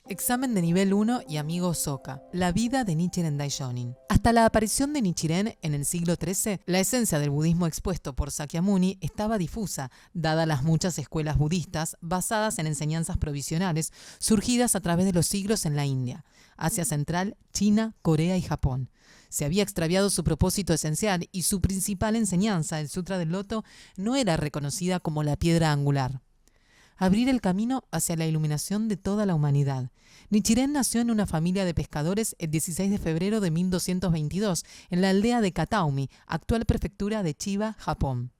Examen de nivel 1 y amigo Soka. La vida de Nichiren Daishonin. Hasta la aparición de Nichiren en el siglo XIII, la esencia del budismo expuesto por Sakyamuni estaba difusa, dadas las muchas escuelas budistas basadas en enseñanzas provisionales surgidas a través de los siglos en la India, Asia Central, China, Corea y Japón. Se había extraviado su propósito esencial y su principal enseñanza, el Sutra del Loto, no era reconocida como la piedra angular. Abrir el camino hacia la iluminación de toda la humanidad. Nichiren nació en una familia de pescadores el 16 de febrero de 1222 en la aldea de Kataumi, actual prefectura de Chiba, Japón.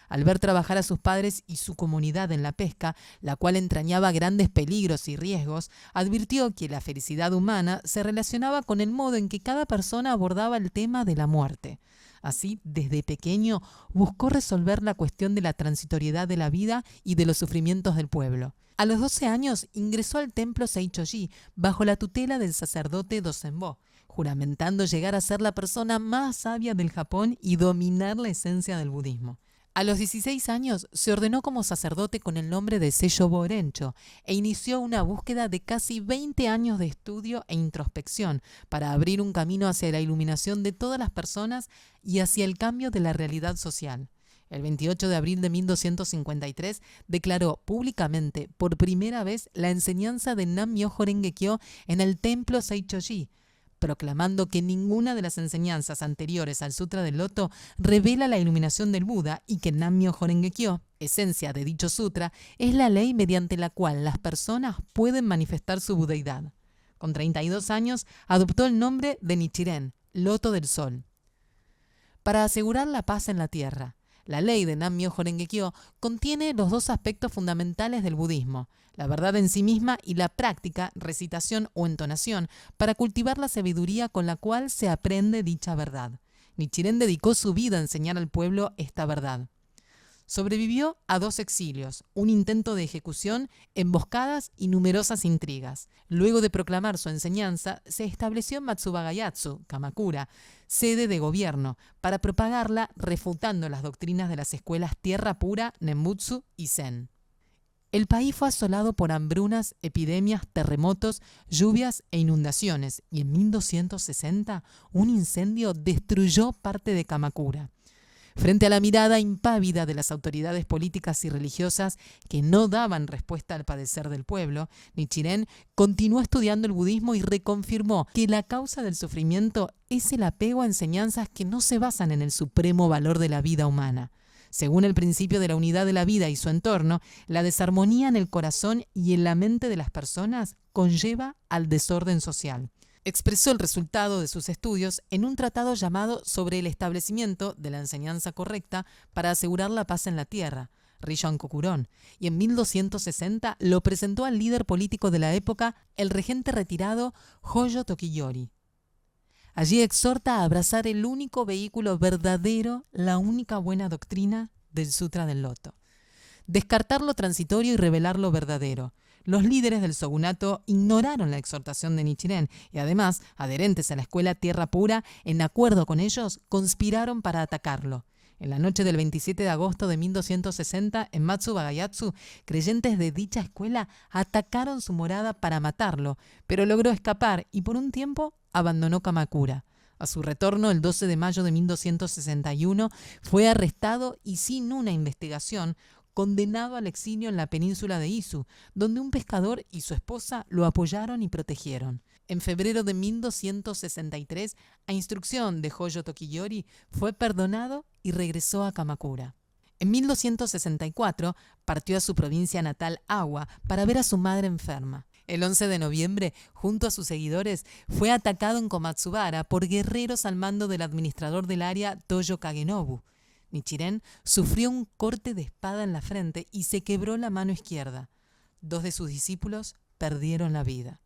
Al ver trabajar a sus padres y su comunidad en la pesca, la cual entrañaba grandes peligros y riesgos, advirtió que la felicidad humana se relacionaba con el modo en que cada persona abordaba el tema de la muerte. Así, desde pequeño, buscó resolver la cuestión de la transitoriedad de la vida y de los sufrimientos del pueblo. A los 12 años ingresó al templo Seichoji bajo la tutela del sacerdote Dosenbo, juramentando llegar a ser la persona más sabia del Japón y dominar la esencia del budismo. A los 16 años se ordenó como sacerdote con el nombre de Seishobo Rencho e inició una búsqueda de casi 20 años de estudio e introspección para abrir un camino hacia la iluminación de todas las personas y hacia el cambio de la realidad social. El 28 de abril de 1253 declaró públicamente por primera vez la enseñanza de Nam-myoho Renge-kyo en el templo Seichoji, proclamando que ninguna de las enseñanzas anteriores al Sutra del Loto revela la iluminación del Buda y que Nam-myoho Renge-kyo, esencia de dicho sutra, es la ley mediante la cual las personas pueden manifestar su budeidad. Con 32 años adoptó el nombre de Nichiren, Loto del Sol. Para asegurar la paz en la tierra, la ley de Nam-myoho Renge-kyo contiene los dos aspectos fundamentales del budismo, la verdad en sí misma y la práctica, recitación o entonación, para cultivar la sabiduría con la cual se aprende dicha verdad. Nichiren dedicó su vida a enseñar al pueblo esta verdad. Sobrevivió a 2 exilios, un intento de ejecución, emboscadas y numerosas intrigas. Luego de proclamar su enseñanza, se estableció en Matsubagayatsu, Kamakura, sede de gobierno, para propagarla refutando las doctrinas de las escuelas Tierra Pura, Nembutsu y Zen. El país fue asolado por hambrunas, epidemias, terremotos, lluvias e inundaciones, y en 1260 un incendio destruyó parte de Kamakura. Frente a la mirada impávida de las autoridades políticas y religiosas que no daban respuesta al padecer del pueblo, Nichiren continuó estudiando el budismo y reconfirmó que la causa del sufrimiento es el apego a enseñanzas que no se basan en el supremo valor de la vida humana. Según el principio de la unidad de la vida y su entorno, la desarmonía en el corazón y en la mente de las personas conlleva al desorden social. Expresó el resultado de sus estudios en un tratado llamado Sobre el establecimiento de la enseñanza correcta para asegurar la paz en la tierra, Rishon Kokuron, y en 1260 lo presentó al líder político de la época, el regente retirado Hojo Tokiyori. Allí exhorta a abrazar el único vehículo verdadero, la única buena doctrina del Sutra del Loto. Descartar lo transitorio y revelar lo verdadero. Los líderes del shogunato ignoraron la exhortación de Nichiren y además, adherentes a la escuela Tierra Pura, en acuerdo con ellos, conspiraron para atacarlo. En la noche del 27 de agosto de 1260, en Matsubagayatsu, creyentes de dicha escuela atacaron su morada para matarlo, pero logró escapar y por un tiempo abandonó Kamakura. A su retorno, el 12 de mayo de 1261, fue arrestado y sin una investigación, condenado al exilio en la península de Izu, donde un pescador y su esposa lo apoyaron y protegieron. En febrero de 1263, a instrucción de Hojo Tokiyori, fue perdonado y regresó a Kamakura. En 1264, partió a su provincia natal Awa para ver a su madre enferma. El 11 de noviembre, junto a sus seguidores, fue atacado en Komatsubara por guerreros al mando del administrador del área Toyo Kagenobu. Nichiren sufrió un corte de espada en la frente y se quebró la mano izquierda. 2 de sus discípulos perdieron la vida.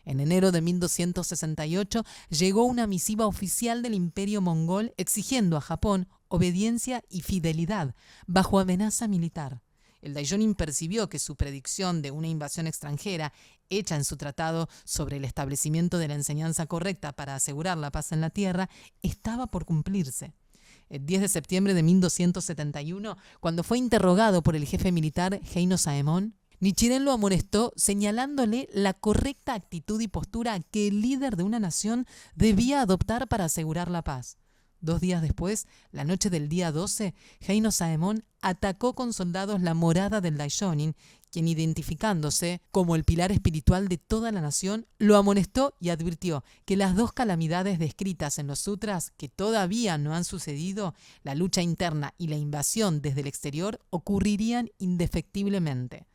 En enero de 1268 llegó una misiva oficial del Imperio Mongol exigiendo a Japón obediencia y fidelidad bajo amenaza militar. El Daishonin percibió que su predicción de una invasión extranjera, hecha en su tratado sobre el establecimiento de la enseñanza correcta para asegurar la paz en la tierra, estaba por cumplirse. El 10 de septiembre de 1271, cuando fue interrogado por el jefe militar Heino Saemon, Nichiren lo amonestó señalándole la correcta actitud y postura que el líder de una nación debía adoptar para asegurar la paz. 2 días después, la noche del día 12, Heino Saemon atacó con soldados la morada del Daishonin, quien, identificándose como el pilar espiritual de toda la nación, lo amonestó y advirtió que las 2 calamidades descritas en los sutras, que todavía no han sucedido, la lucha interna y la invasión desde el exterior, ocurrirían indefectiblemente.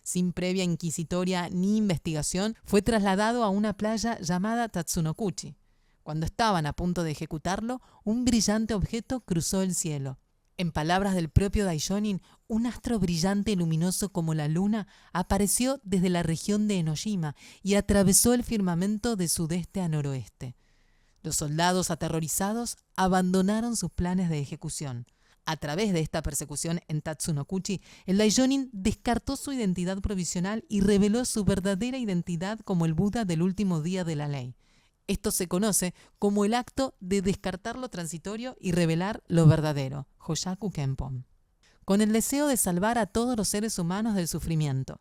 Sin previa inquisitoria ni investigación, fue trasladado a una playa llamada Tatsunokuchi. Cuando estaban a punto de ejecutarlo, un brillante objeto cruzó el cielo. En palabras del propio Daishonin, un astro brillante y luminoso como la luna apareció desde la región de Enoshima y atravesó el firmamento de sudeste a noroeste. Los soldados, aterrorizados, abandonaron sus planes de ejecución. A través de esta persecución en Tatsunokuchi, el Daishonin descartó su identidad provisional y reveló su verdadera identidad como el Buda del último día de la ley. Esto se conoce como el acto de descartar lo transitorio y revelar lo verdadero, Hoshaku Kenpon, con el deseo de salvar a todos los seres humanos del sufrimiento.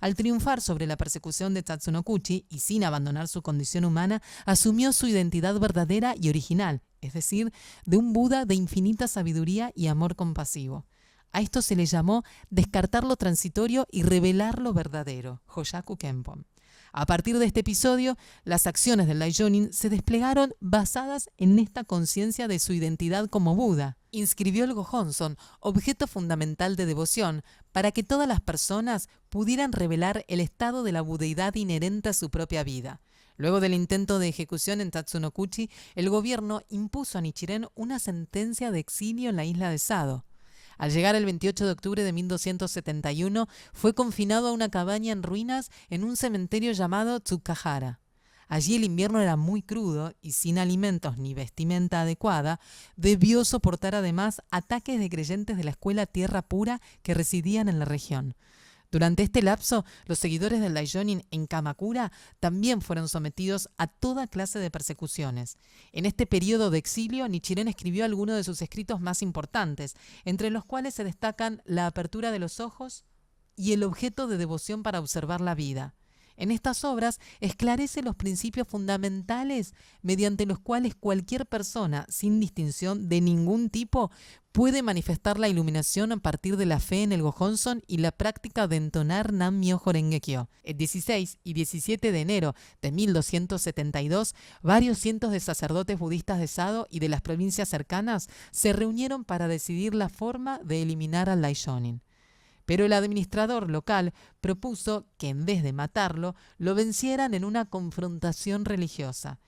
Al triunfar sobre la persecución de Tatsunokuchi y sin abandonar su condición humana, asumió su identidad verdadera y original, es decir, de un Buda de infinita sabiduría y amor compasivo. A esto se le llamó descartar lo transitorio y revelar lo verdadero, Hoshaku Kenpon. A partir de este episodio, las acciones del Daishonin se desplegaron basadas en esta conciencia de su identidad como Buda. Inscribió el Gohonzon, objeto fundamental de devoción, para que todas las personas pudieran revelar el estado de la budeidad inherente a su propia vida. Luego del intento de ejecución en Tatsunokuchi, el gobierno impuso a Nichiren una sentencia de exilio en la isla de Sado. Al llegar el 28 de octubre de 1271, fue confinado a una cabaña en ruinas en un cementerio llamado Tsukahara. Allí el invierno era muy crudo y sin alimentos ni vestimenta adecuada, debió soportar además ataques de creyentes de la escuela Tierra Pura que residían en la región. Durante este lapso, los seguidores del Daishonin en Kamakura también fueron sometidos a toda clase de persecuciones. En este periodo de exilio, Nichiren escribió algunos de sus escritos más importantes, entre los cuales se destacan La apertura de los ojos y El objeto de devoción para observar la vida. En estas obras esclarece los principios fundamentales mediante los cuales cualquier persona, sin distinción de ningún tipo, puede manifestar la iluminación a partir de la fe en el Gohonzon y la práctica de entonar Nam-myoho Renge-kyo. El 16 y 17 de enero de 1272, varios cientos de sacerdotes budistas de Sado y de las provincias cercanas se reunieron para decidir la forma de eliminar al Daishonin. Pero el administrador local propuso que en vez de matarlo, lo vencieran en una confrontación religiosa.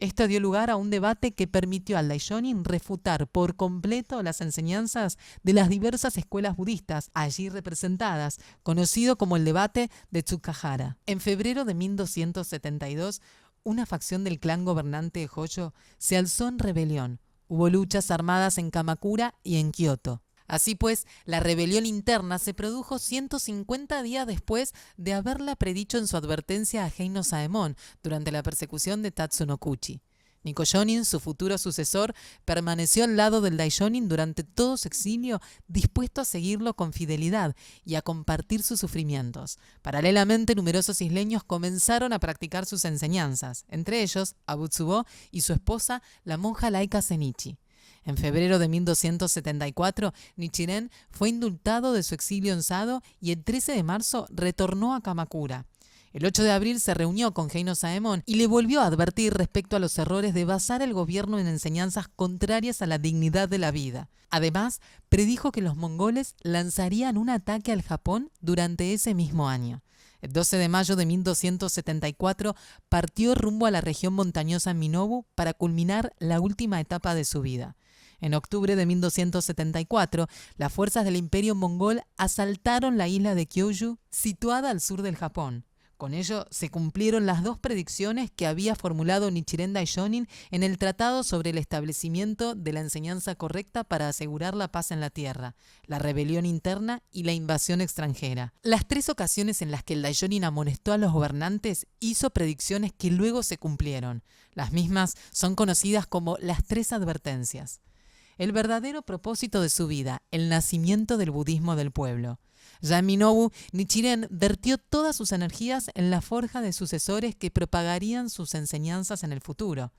Esto dio lugar a un debate que permitió al Daishonin refutar por completo las enseñanzas de las diversas escuelas budistas allí representadas, conocido como el debate de Tsukahara. En febrero de 1272, una facción del clan gobernante de Hojo se alzó en rebelión. Hubo luchas armadas en Kamakura y en Kioto. Así pues, la rebelión interna se produjo 150 días después de haberla predicho en su advertencia a Heino Saemon durante la persecución de Tatsunokuchi. Nikoyonin, su futuro sucesor, permaneció al lado del Daishonin durante todo su exilio, dispuesto a seguirlo con fidelidad y a compartir sus sufrimientos. Paralelamente, numerosos isleños comenzaron a practicar sus enseñanzas, entre ellos Abutsubo y su esposa, la monja laica Zenichi. En febrero de 1274, Nichiren fue indultado de su exilio en Sado y el 13 de marzo retornó a Kamakura. El 8 de abril se reunió con Heino Saemon y le volvió a advertir respecto a los errores de basar el gobierno en enseñanzas contrarias a la dignidad de la vida. Además, predijo que los mongoles lanzarían un ataque al Japón durante ese mismo año. El 12 de mayo de 1274 partió rumbo a la región montañosa Minobu para culminar la última etapa de su vida. En octubre de 1274, las fuerzas del Imperio Mongol asaltaron la isla de Kyushu, situada al sur del Japón. Con ello se cumplieron las 2 predicciones que había formulado Nichiren Daishonin en el Tratado sobre el establecimiento de la enseñanza correcta para asegurar la paz en la tierra, la rebelión interna y la invasión extranjera. Las 3 ocasiones en las que el Daishonin amonestó a los gobernantes hizo predicciones que luego se cumplieron. Las mismas son conocidas como las 3 advertencias. El verdadero propósito de su vida, el nacimiento del budismo del pueblo. Ya en Minobu, Nichiren vertió todas sus energías en la forja de sucesores que propagarían sus enseñanzas en el futuro,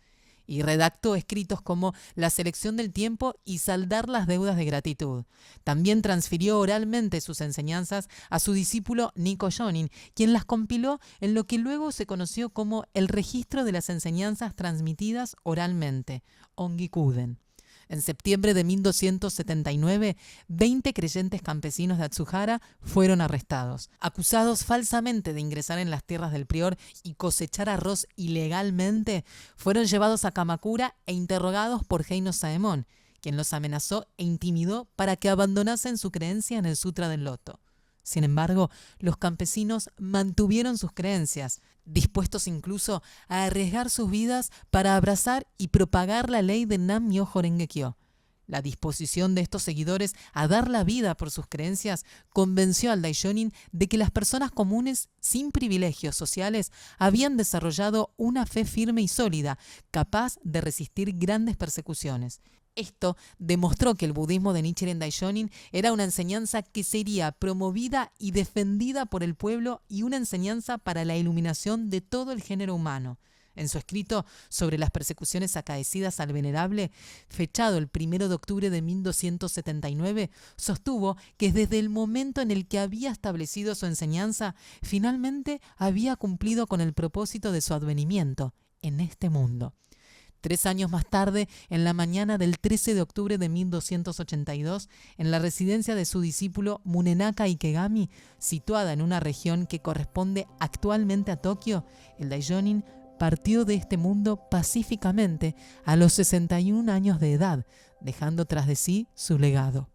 y redactó escritos como La selección del tiempo y Saldar las deudas de gratitud. También transfirió oralmente sus enseñanzas a su discípulo Nikko Shonin, quien las compiló en lo que luego se conoció como el registro de las enseñanzas transmitidas oralmente, Ongikuden. En septiembre de 1279, 20 creyentes campesinos de Atsuhara fueron arrestados, acusados falsamente de ingresar en las tierras del prior y cosechar arroz ilegalmente. Fueron llevados a Kamakura e interrogados por Heino Saemon, quien los amenazó e intimidó para que abandonasen su creencia en el Sutra del Loto. Sin embargo, los campesinos mantuvieron sus creencias, dispuestos incluso a arriesgar sus vidas para abrazar y propagar la ley de Nam-myoho Renge-kyo. La disposición de estos seguidores a dar la vida por sus creencias convenció al Daishonin de que las personas comunes sin privilegios sociales habían desarrollado una fe firme y sólida, capaz de resistir grandes persecuciones. Esto demostró que el budismo de Nichiren Daishonin era una enseñanza que sería promovida y defendida por el pueblo y una enseñanza para la iluminación de todo el género humano. En su escrito sobre las persecuciones acaecidas al venerable, fechado el 1 de octubre de 1279, sostuvo que desde el momento en el que había establecido su enseñanza, finalmente había cumplido con el propósito de su advenimiento en este mundo. 3 años más tarde, en la mañana del 13 de octubre de 1282, en la residencia de su discípulo Munenaka Ikegami, situada en una región que corresponde actualmente a Tokio, el Daishonin partió de este mundo pacíficamente a los 61 años de edad, dejando tras de sí su legado.